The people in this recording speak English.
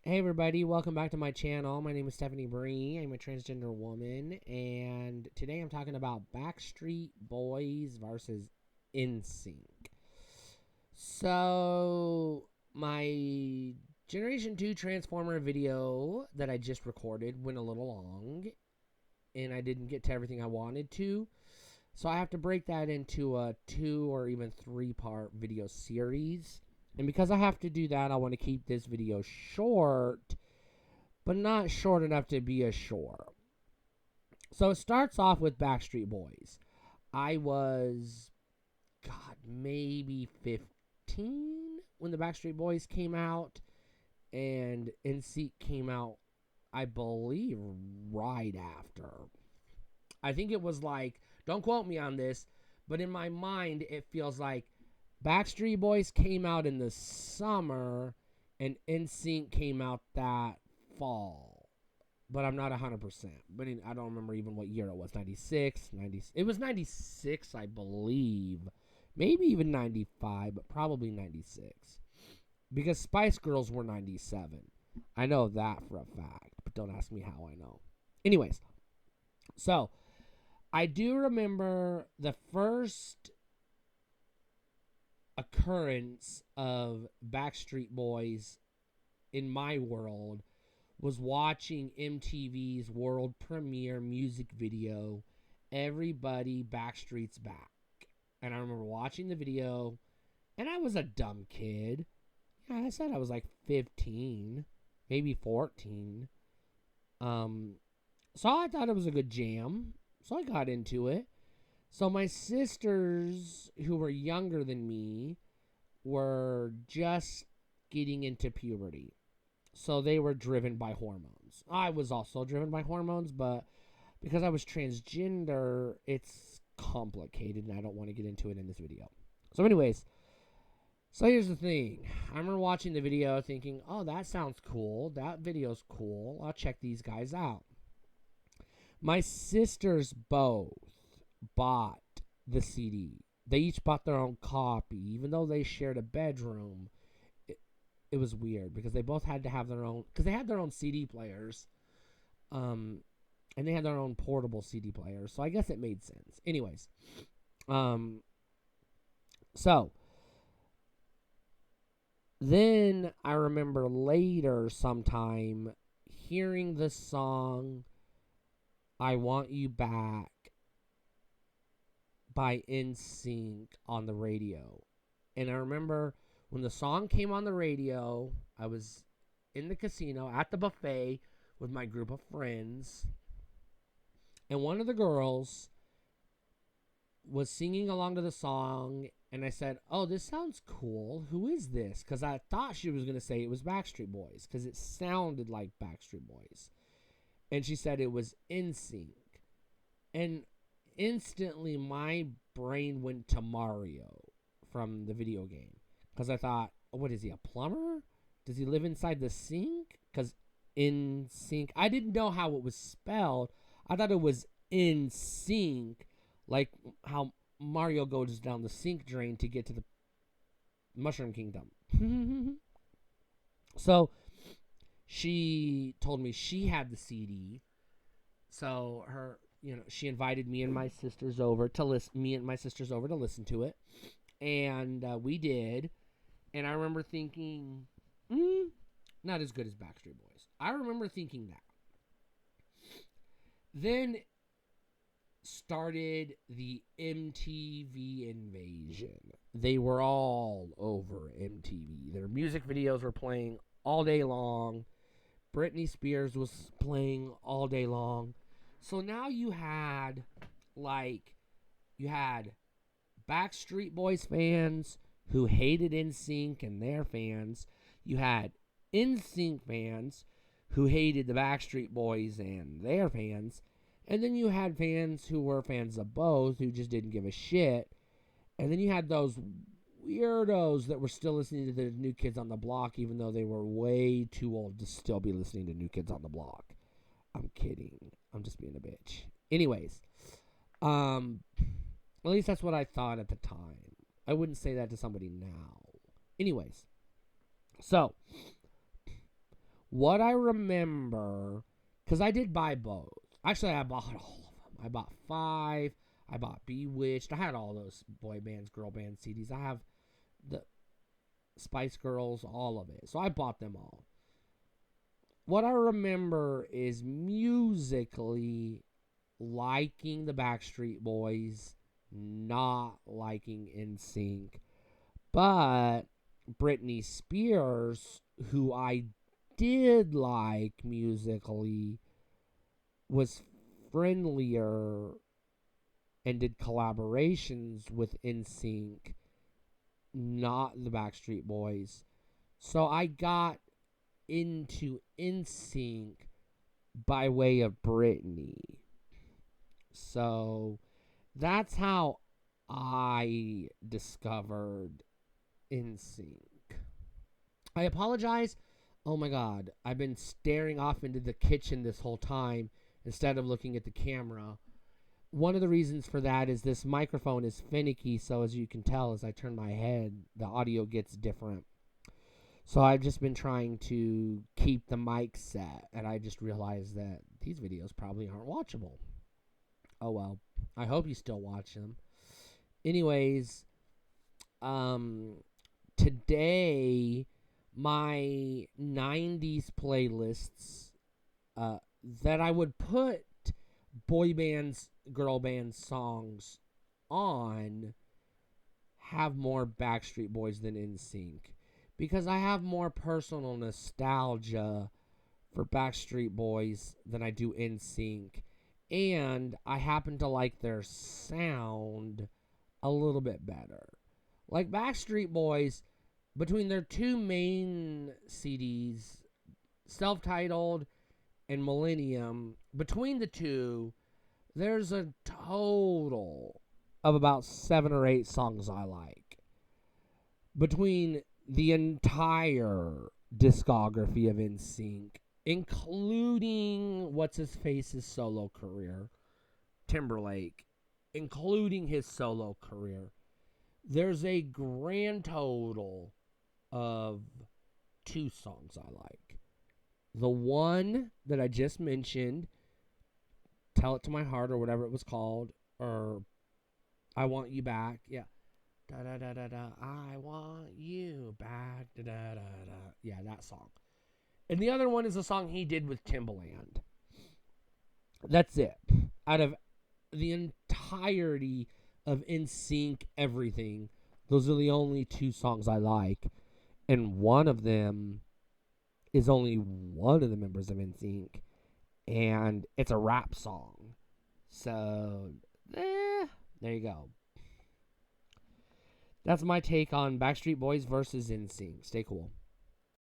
Hey everybody, welcome back to my channel. My name is Stephanie Bree. I'm a transgender woman, and today I'm talking about Backstreet Boys versus Nsync. So, my Generation 2 Transformer video that I just recorded went a little long, and I didn't get to everything I wanted to. So I have to break that into a 2 or even 3-part video series. And because I have to do that, I want to keep this video short, but not short enough to be a short. So it starts off with Backstreet Boys. I was, maybe 15 when the Backstreet Boys came out, and Nsync came out, I believe, right after. I think it was like, don't quote me on this, but in my mind, it feels like Backstreet Boys came out in the summer and Nsync came out that fall. But I'm not 100%. But I don't remember even what year it was. 96, 90. It was 96, I believe. Maybe even 95, but probably 96. Because Spice Girls were 97. I know that for a fact, but don't ask me how I know. Anyways, so I do remember the first occurrence of Backstreet Boys in my world was watching MTV's world premiere music video, Everybody Backstreet's Back. And I remember watching the video, and I was a dumb kid. Yeah, I said I was like 15, maybe 14. So I thought it was a good jam. So I got into it. So my sisters, who were younger than me, were just getting into puberty. So they were driven by hormones. I was also driven by hormones, but because I was transgender, it's complicated, and I don't want to get into it in this video. So anyways, so here's the thing. I remember watching the video thinking, oh, that sounds cool. That video's cool. I'll check these guys out. My sisters both bought the CD. They each bought their own copy, even though they shared a bedroom. It was weird because they both had to have their own, because they had their own CD players, and they had their own portable CD players. So I guess it made sense. Anyways, so then I remember later sometime hearing the song "I Want You Back" by Nsync on the radio. And I remember when the song came on the radio, I was in the casino at the buffet with my group of friends, and one of the girls was singing along to the song, and I said, oh, this sounds cool. Who is this? Because I thought she was going to say it was Backstreet Boys, because it sounded like Backstreet Boys. And she said it was Nsync. And instantly my brain went to Mario from the video game, because I thought, what is he, a plumber? Does he live inside the sink? Because in sync, I didn't know how it was spelled. I thought it was in sync, like how Mario goes down the sink drain to get to the Mushroom Kingdom. So she told me she had the CD. So she invited me and my sisters over to listen to it, and we did. And I remember thinking, not as good as Backstreet Boys. I remember thinking that. Then started the MTV invasion. They were all over MTV. Their music videos were playing all day long. Britney Spears was playing all day long. So now you had Backstreet Boys fans who hated NSYNC and their fans. You had NSYNC fans who hated the Backstreet Boys and their fans. And then you had fans who were fans of both who just didn't give a shit. And then you had those weirdos that were still listening to the New Kids on the Block, even though they were way too old to still be listening to New Kids on the Block. I'm kidding. I'm just being a bitch. Anyways, at least that's what I thought at the time. I wouldn't say that to somebody now. Anyways, so What I remember, because I did buy both. Actually, I bought all of them. I bought 5. I bought Bewitched. I had all those boy bands, girl band CDs. I have the Spice Girls, all of it. So I bought them all. What I remember is musically liking the Backstreet Boys, not liking Nsync. But Britney Spears, who I did like musically, was friendlier and did collaborations with Nsync, not the Backstreet Boys. So I got into Nsync by way of Britney. So that's how I discovered Nsync. I apologize. Oh my god, I've been staring off into the kitchen this whole time instead of looking at the camera. One of the reasons for that is this microphone is finicky, so as you can tell, as I turn my head, the audio gets different. So I've just been trying to keep the mic set, and I just realized that these videos probably aren't watchable. Oh well, I hope you still watch them. Anyways, today my 90s playlists that I would put boy bands, girl band songs on have more Backstreet Boys than Nsync, because I have more personal nostalgia for Backstreet Boys than I do Nsync, and I happen to like their sound a little bit better. Like Backstreet Boys, between their 2 main CDs, self-titled and Millennium, between the 2, there's a total of about 7 or 8 songs I like. Between the entire discography of Nsync, including What's-His-Face's solo career, Timberlake, including his solo career, there's a grand total of 2 songs I like. The one that I just mentioned, Tell It to My Heart, or whatever it was called, or I Want You Back. Yeah. Da da da da da. I want you back. Da da da da. Yeah, that song. And the other one is a song he did with Timbaland. That's it. Out of the entirety of Nsync everything, those are the only 2 songs I like. And one of them is only one of the members of Nsync. And it's a rap song. So, there you go. That's my take on Backstreet Boys versus Nsync. Stay cool.